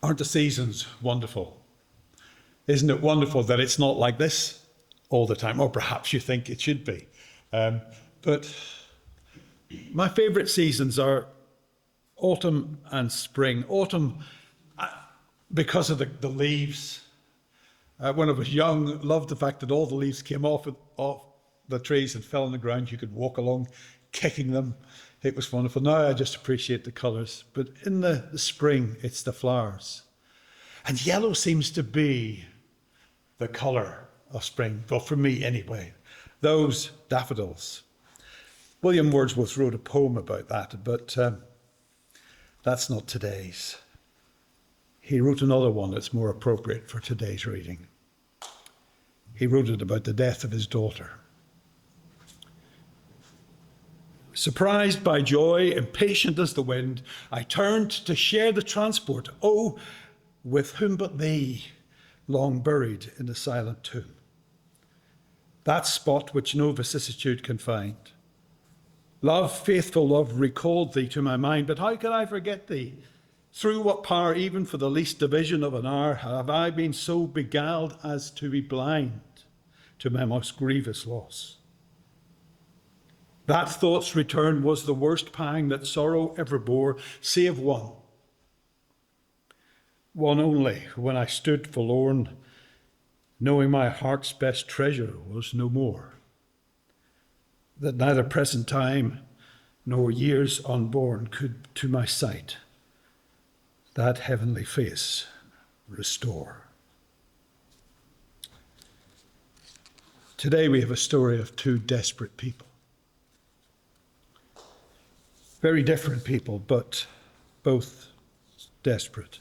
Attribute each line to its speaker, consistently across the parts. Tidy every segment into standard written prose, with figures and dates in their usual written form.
Speaker 1: Aren't the seasons wonderful? Isn't it wonderful that it's not like this all the time? Or perhaps you think it should be. But my favourite seasons are autumn and spring. Autumn, because of the leaves. When I was young, loved the fact that all the leaves came off the trees and fell on the ground. You could walk along kicking them. It was wonderful. Now I just appreciate the colours. But in the spring, it's the flowers. And yellow seems to be the colour of spring. Well, for me anyway. Those daffodils. William Wordsworth wrote a poem about that, but that's not today's. He wrote another one that's more appropriate for today's reading. He wrote it about the death of his daughter. Surprised by joy, impatient as the wind, I turned to share the transport. Oh, with whom but thee, long buried in the silent tomb? That spot which no vicissitude can find. Love, faithful love, recalled thee to my mind, but how could I forget thee? Through what power, even for the least division of an hour, have I been so beguiled as to be blind to my most grievous loss? That thought's return was the worst pang that sorrow ever bore, save one. One only, when I stood forlorn, knowing my heart's best treasure was no more. That neither present time nor years unborn could to my sight that heavenly face restore. Today we have a story of two desperate people. Very different people, but both desperate.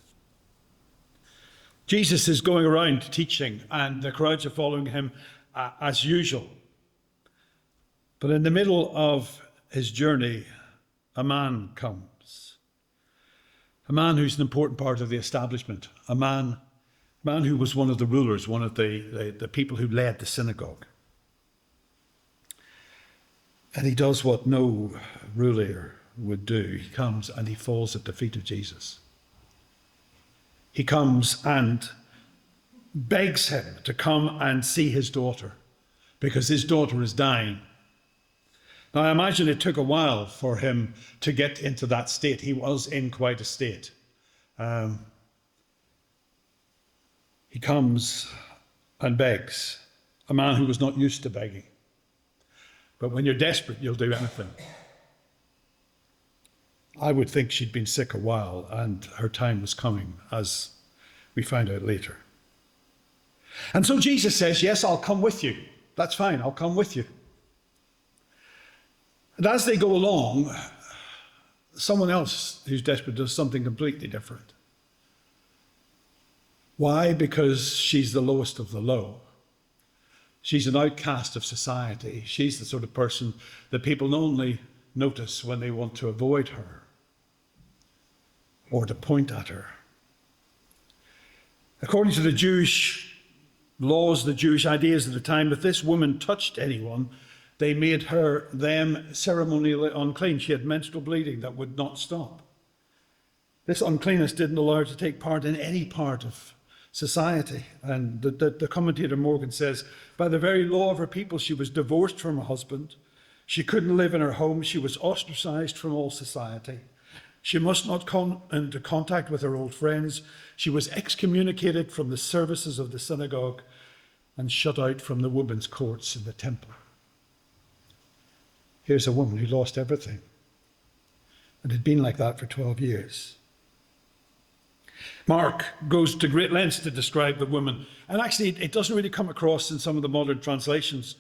Speaker 1: Jesus is going around teaching, and the crowds are following him as usual. But in the middle of his journey, a man comes. A man who's an important part of the establishment. A man who was one of the rulers, one of the people who led the synagogue. And he does what no ruler would do. He comes and he falls at the feet of Jesus. He comes and begs him to come and see his daughter, because his daughter is dying. Now, I imagine it took a while for him to get into that state. He was in quite a state. He comes and begs, a man who was not used to begging. But when you're desperate, you'll do anything. I would think she'd been sick a while and her time was coming, as we find out later. And so Jesus says, yes, I'll come with you. That's fine, I'll come with you. And as they go along, someone else who's desperate does something completely different. Why? Because she's the lowest of the low. She's an outcast of society. She's the sort of person that people only notice when they want to avoid her or to point at her. According to the Jewish laws, the Jewish ideas at the time, if this woman touched anyone, they made them ceremonially unclean. She had menstrual bleeding that would not stop. This uncleanness didn't allow her to take part in any part of society. And the commentator Morgan says, by the very law of her people, she was divorced from her husband. She couldn't live in her home. She was ostracized from all society. She must not come into contact with her old friends. She was excommunicated from the services of the synagogue and shut out from the women's courts in the temple. Here's a woman who lost everything and had been like that for 12 years. Mark goes to great lengths to describe the woman, and actually it doesn't really come across in some of the modern translations.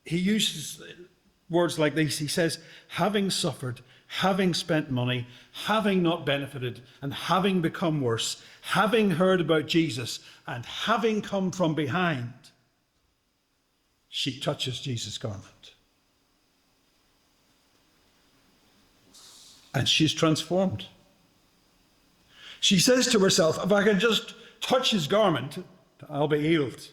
Speaker 1: He uses words like these. He says, having suffered, having spent money, having not benefited, and having become worse, having heard about Jesus, and having come from behind, she touches Jesus' garment. And she's transformed. She says to herself, if I can just touch his garment, I'll be healed.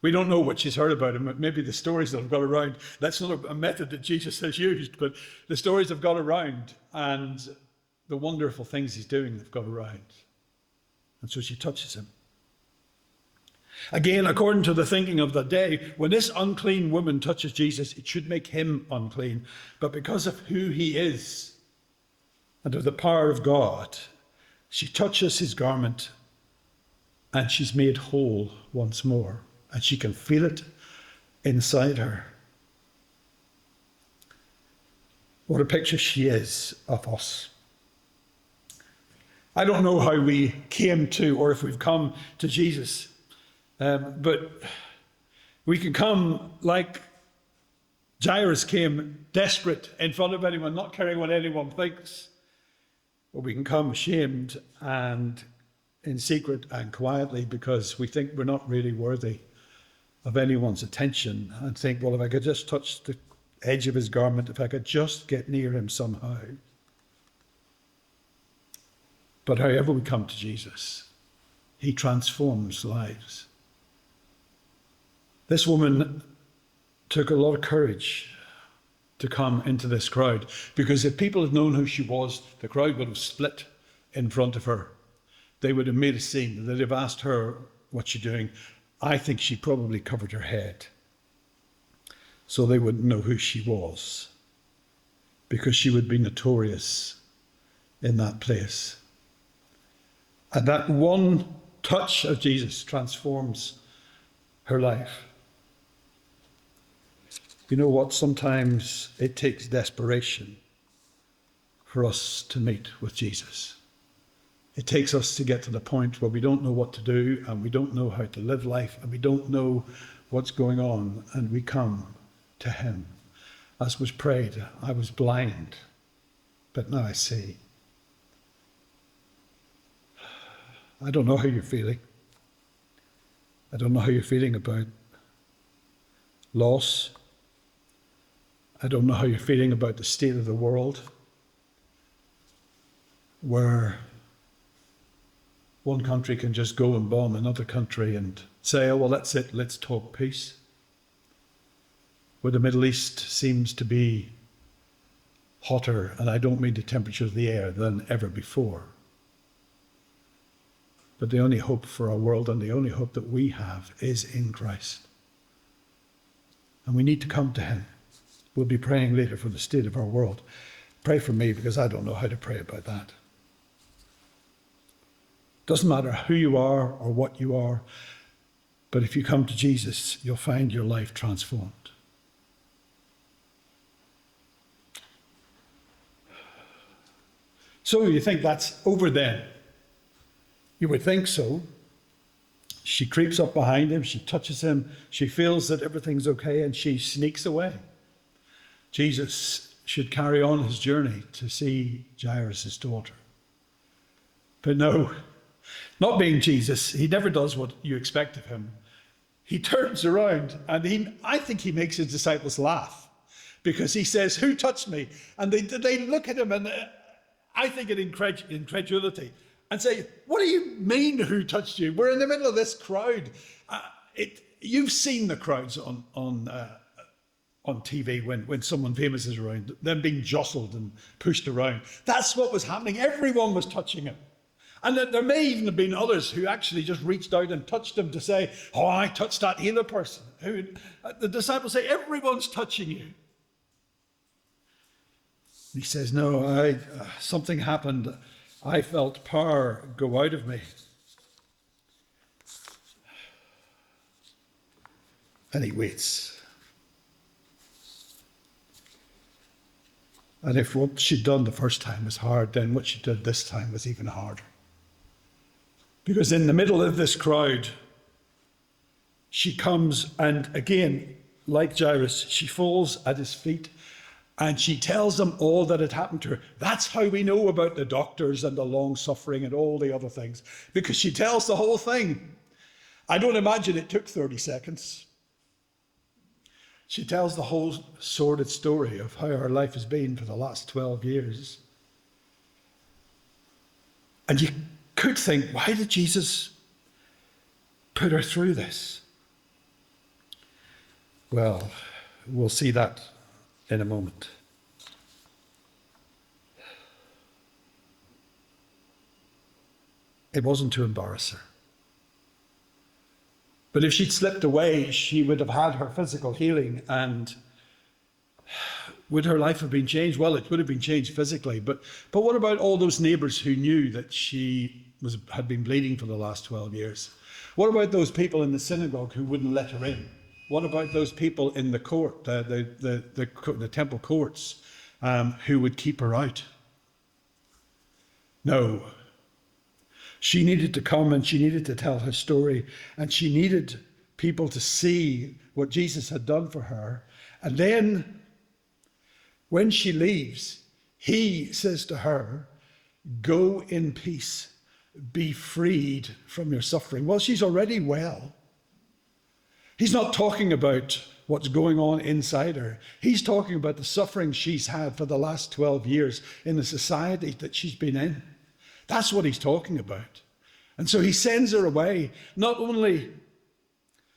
Speaker 1: We don't know what she's heard about him. Maybe the stories that have got around, that's not a method that Jesus has used, but the stories have got around, and the wonderful things he's doing have got around. And so she touches him. Again, according to the thinking of the day, when this unclean woman touches Jesus, it should make him unclean. But because of who he is and of the power of God, she touches his garment and she's made whole once more. And she can feel it inside her. What a picture she is of us. I don't know how we came to, or if we've come to Jesus, but we can come like Jairus came, desperate in front of anyone, not caring what anyone thinks. Or we can come ashamed and in secret and quietly because we think we're not really worthy of anyone's attention and think, well, if I could just touch the edge of his garment, if I could just get near him somehow. But however we come to Jesus, he transforms lives. This woman took a lot of courage to come into this crowd, because if people had known who she was, the crowd would have split in front of her. They would have made a scene. They'd have asked her, what's she doing? I think she probably covered her head so they wouldn't know who she was, because she would be notorious in that place. And that one touch of Jesus transforms her life. You know what? Sometimes it takes desperation for us to meet with Jesus. It takes us to get to the point where we don't know what to do and we don't know how to live life and we don't know what's going on, and we come to him. As was prayed, I was blind, but now I see. I don't know how you're feeling. I don't know how you're feeling about loss. I don't know how you're feeling about the state of the world, where one country can just go and bomb another country and say, oh, well, that's it, let's talk peace. Where the Middle East seems to be hotter, and I don't mean the temperature of the air, than ever before. But the only hope for our world and the only hope that we have is in Christ. And we need to come to him. We'll be praying later for the state of our world. Pray for me, because I don't know how to pray about that. Doesn't matter who you are or what you are, but if you come to Jesus, you'll find your life transformed. So you think that's over then? You would think so. She creeps up behind him, she touches him, she feels that everything's okay, and she sneaks away. Jesus should carry on his journey to see Jairus' daughter. But no, not being Jesus, he never does what you expect of him. He turns around and I think he makes his disciples laugh, because he says, who touched me? And they look at him, and I think in incredulity, and say, what do you mean, who touched you? We're in the middle of this crowd. You've seen the crowds on TV when someone famous is around, them being jostled and pushed around. That's what was happening. Everyone was touching him. And there may even have been others who actually just reached out and touched him to say, oh, I touched that healer person. The disciples say, everyone's touching you. He says, no, something happened. I felt power go out of me. And he waits. And if what she'd done the first time was hard, then what she did this time was even harder. Because in the middle of this crowd, she comes and again, like Jairus, she falls at his feet and she tells him all that had happened to her. That's how we know about the doctors and the long suffering and all the other things, because she tells the whole thing. I don't imagine it took 30 seconds. She tells the whole sordid story of how her life has been for the last 12 years. And you could think, why did Jesus put her through this? Well, we'll see that in a moment. It wasn't to embarrass her. But if she'd slipped away, she would have had her physical healing, and would her life have been changed? Well, it would have been changed physically. But what about all those neighbours who knew that she had been bleeding for the last 12 years? What about those people in the synagogue who wouldn't let her in? What about those people in the court, the temple courts, who would keep her out? No. She needed to come, and she needed to tell her story, and she needed people to see what Jesus had done for her. And then when she leaves, he says to her, "Go in peace, be freed from your suffering." Well, she's already well. He's not talking about what's going on inside her. He's talking about the suffering she's had for the last 12 years in the society that she's been in. That's what he's talking about. And so he sends her away, not only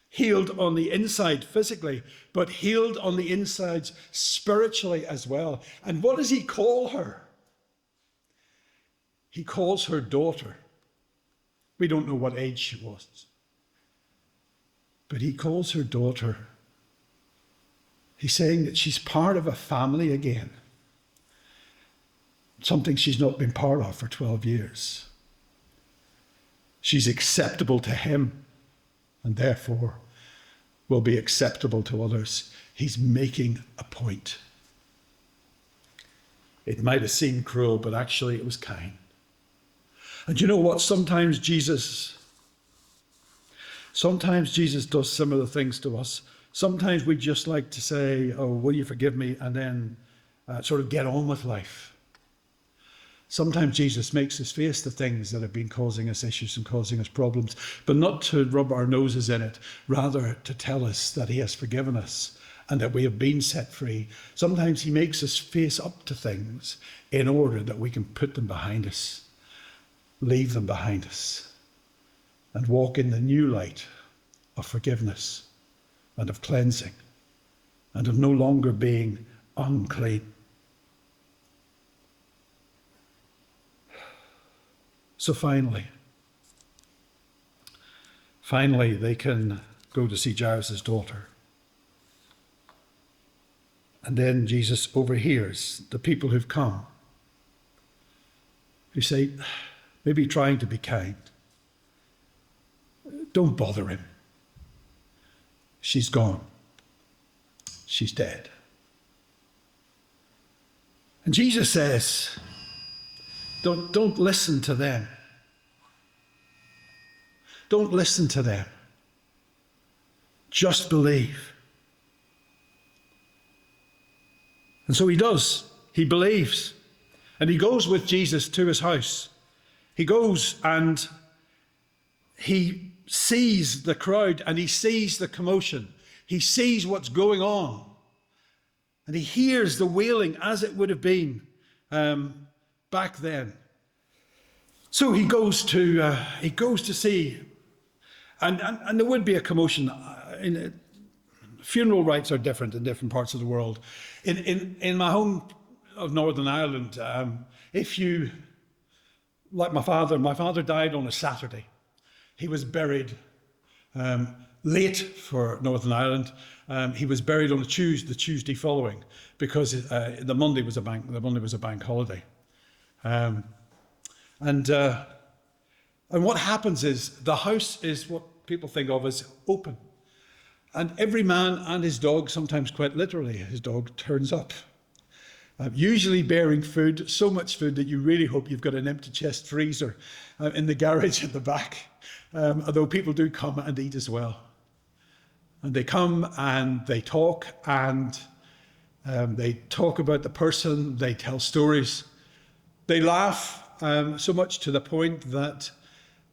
Speaker 1: healed on the inside physically, but healed on the insides spiritually as well. And what does he call her? He calls her daughter. We don't know what age she was, but he calls her daughter. He's saying that she's part of a family again, something she's not been part of for 12 years. She's acceptable to him, and therefore will be acceptable to others. He's making a point. It might have seemed cruel, but actually it was kind. And you know what? Sometimes Jesus does similar things to us. Sometimes we just like to say, "Oh, will you forgive me?" and then sort of get on with life. Sometimes Jesus makes us face the things that have been causing us issues and causing us problems, but not to rub our noses in it, rather to tell us that he has forgiven us and that we have been set free. Sometimes he makes us face up to things in order that we can put them behind us, leave them behind us, and walk in the new light of forgiveness and of cleansing and of no longer being unclean. So finally, they can go to see Jairus' daughter. And then Jesus overhears the people who've come, who say, maybe trying to be kind, "Don't bother him. She's gone. She's dead." And Jesus says, don't listen to them. Don't listen to them. Just believe. And so he does. He believes. And he goes with Jesus to his house. He goes and he sees the crowd and he sees the commotion. He sees what's going on. And he hears the wailing as it would have been back then. So he goes to see, and there would be a commotion. Funeral rites are different in different parts of the world. In my home of Northern Ireland, if you, like my father died on a Saturday. He was buried late for Northern Ireland. He was buried on the Tuesday following, because the Monday was a bank holiday. And what happens is the house is what people think of as open. And every man and his dog, sometimes quite literally, his dog turns up. Usually bearing food, so much food that you really hope you've got an empty chest freezer in the garage at the back. Although people do come and eat as well. And they come and they talk, and they talk about the person, they tell stories. They laugh so much to the point that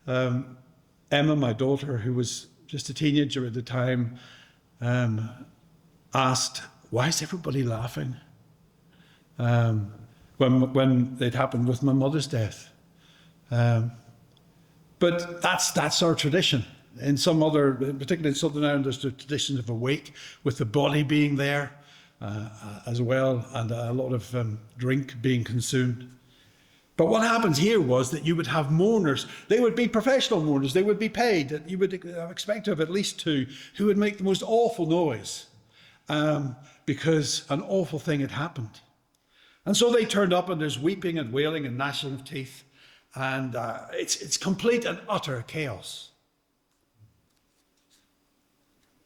Speaker 1: Emma, my daughter, who was just a teenager at the time, asked, "Why is everybody laughing?" When it happened with my mother's death. But that's our tradition. In some other, particularly in Southern Ireland, there's the tradition of a wake with the body being there as well, and a lot of drink being consumed. But what happens here was that you would have mourners. They would be professional mourners. They would be paid. You would expect to have at least two who would make the most awful noise because an awful thing had happened. And so they turned up, and there's weeping and wailing and gnashing of teeth. And it's complete and utter chaos.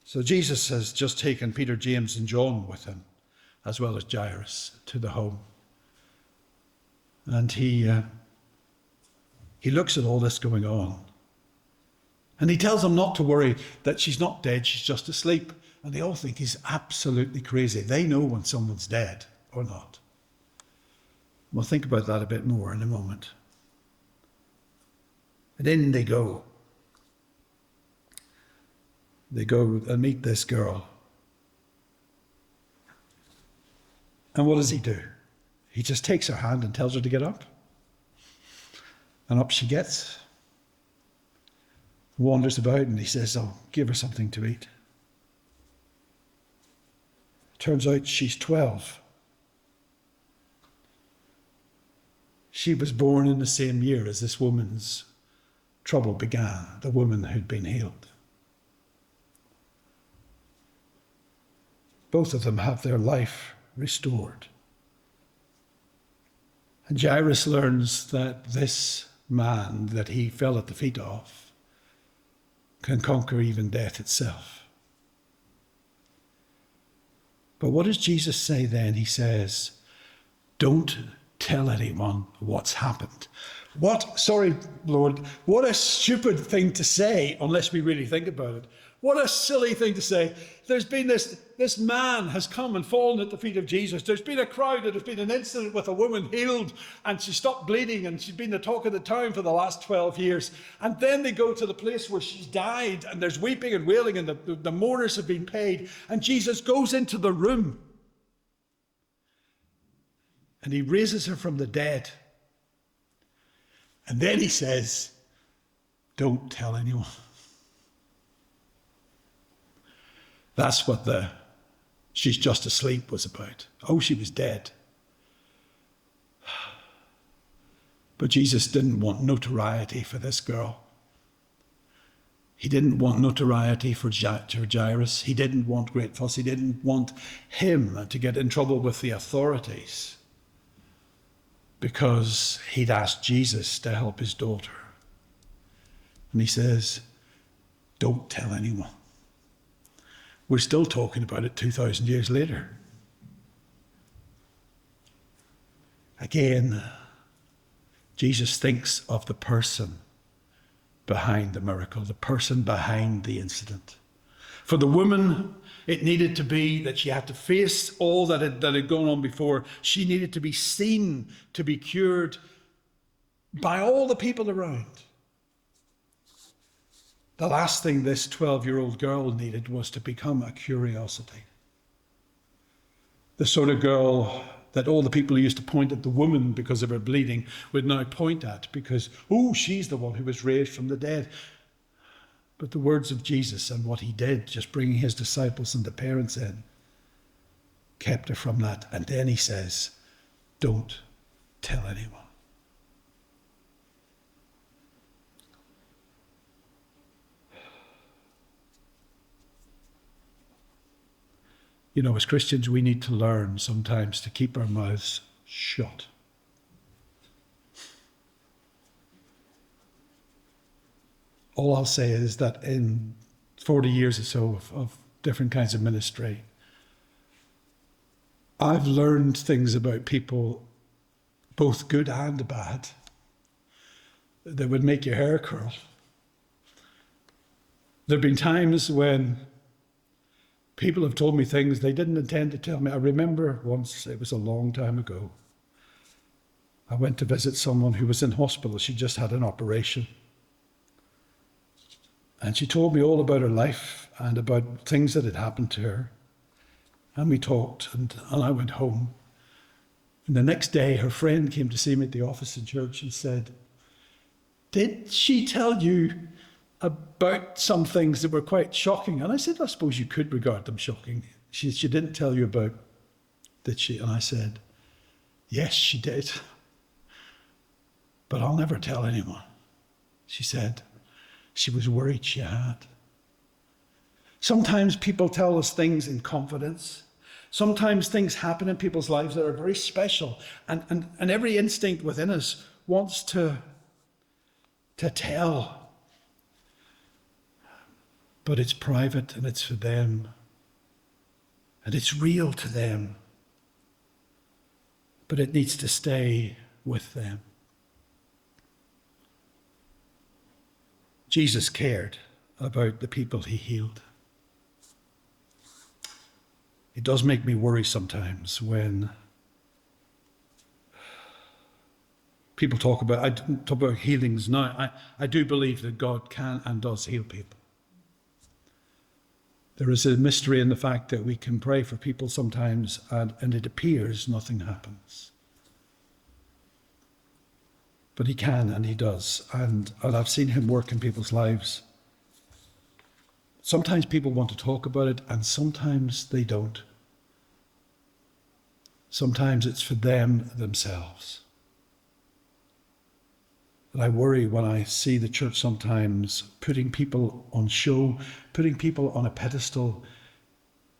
Speaker 1: So Jesus has just taken Peter, James, and John with him, as well as Jairus, to the home. And he looks at all this going on. And he tells them not to worry, that she's not dead, she's just asleep. And they all think he's absolutely crazy. They know when someone's dead or not. We'll think about that a bit more in a moment. And in they go. They go and meet this girl. And what does he do? He just takes her hand and tells her to get up. And up she gets. Wanders about, and he says, "Oh, give her something to eat." Turns out she's 12. She was born in the same year as this woman's trouble began, the woman who'd been healed. Both of them have their life restored. And Jairus learns that this man that he fell at the feet of can conquer even death itself. But what does Jesus say then? He says, "Don't tell anyone what's happened." Sorry, Lord, what a stupid thing to say, unless we really think about it. What a silly thing to say. There's been this man has come and fallen at the feet of Jesus. There's been a crowd, there's been an incident with a woman healed, and she stopped bleeding, and she's been the talk of the town for the last 12 years. And then they go to the place where she's died, and there's weeping and wailing, and the mourners have been paid. And Jesus goes into the room, and he raises her from the dead. And then he says, "Don't tell anyone." That's what the "she's just asleep" was about. Oh, she was dead. But Jesus didn't want notoriety for this girl. He didn't want notoriety for Jairus. He didn't want great fuss. He didn't want him to get in trouble with the authorities because he'd asked Jesus to help his daughter. And he says, "Don't tell anyone." We're still talking about it 2,000 years later. Again, Jesus thinks of the person behind the miracle, the person behind the incident. For the woman, it needed to be that she had to face all that had gone on before. She needed to be seen to be cured by all the people around. The last thing this 12-year-old girl needed was to become a curiosity. The sort of girl that all the people who used to point at the woman because of her bleeding would now point at because, oh, she's the one who was raised from the dead. But the words of Jesus and what he did, just bringing his disciples and the parents in, kept her from that. And then he says, "Don't tell anyone." You know, as Christians, we need to learn sometimes to keep our mouths shut. All I'll say is that in 40 years or so of different kinds of ministry, I've learned things about people, both good and bad, that would make your hair curl. There have been times when people have told me things they didn't intend to tell me. I remember once, it was a long time ago, I went to visit someone who was in hospital. She just had an operation. And she told me all about her life and about things that had happened to her. And we talked, and I went home. And the next day, her friend came to see me at the office in church and said, "Did she tell you about some things that were quite shocking?" And I said, "I suppose you could regard them shocking." She didn't tell you about, did she? And I said, "Yes, she did." But I'll never tell anyone. She said she was worried she had. Sometimes people tell us things in confidence. Sometimes things happen in people's lives that are very special. And every instinct within us wants to tell. But it's private and it's for them. And it's real to them. But it needs to stay with them. Jesus cared about the people he healed. It does make me worry sometimes when people talk about healings now. I do believe that God can and does heal people. There is a mystery in the fact that we can pray for people sometimes and it appears nothing happens. But he can and he does. And I've seen him work in people's lives. Sometimes people want to talk about it and sometimes they don't. Sometimes it's for them themselves. And I worry when I see the church sometimes putting people on show, putting people on a pedestal,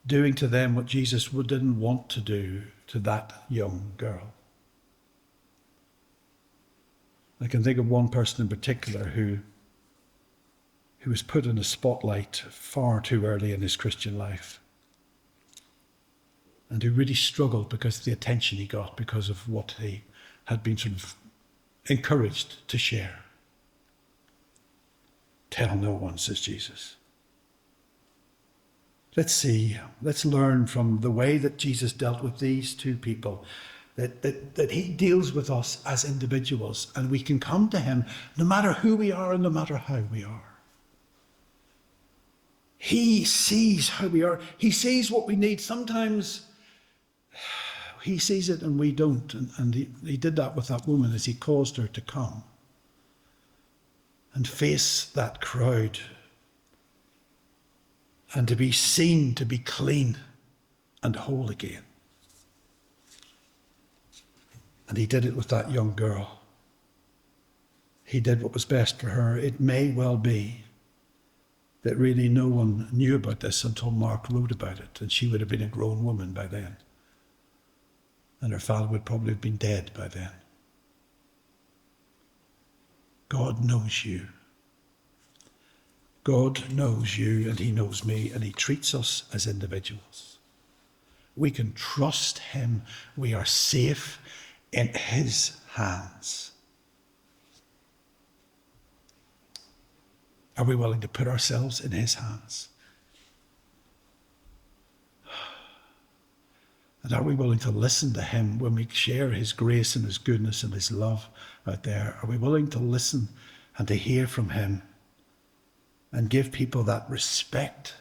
Speaker 1: doing to them what Jesus didn't want to do to that young girl. I can think of one person in particular who was put in a spotlight far too early in his Christian life and who really struggled because of the attention he got because of what he had been sort of encouraged to share. Tell no one, says Jesus. Let's learn from the way that Jesus dealt with these two people, that he deals with us as individuals and we can come to him no matter who we are and no matter how we are. He sees how we are. He sees what we need. Sometimes he sees it and we don't. And he did that with that woman as he caused her to come and face that crowd and to be seen, to be clean and whole again. And he did it with that young girl. He did what was best for her. It may well be that really no one knew about this until Mark wrote about it, and she would have been a grown woman by then. And her father would probably have been dead by then. God knows you. God knows you and he knows me and he treats us as individuals. We can trust him. We are safe in his hands. Are we willing to put ourselves in his hands? And are we willing to listen to him when we share his grace and his goodness and his love out there? Are we willing to listen and to hear from him and give people that respect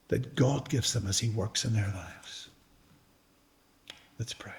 Speaker 1: that God gives them as he works in their lives? Let's pray.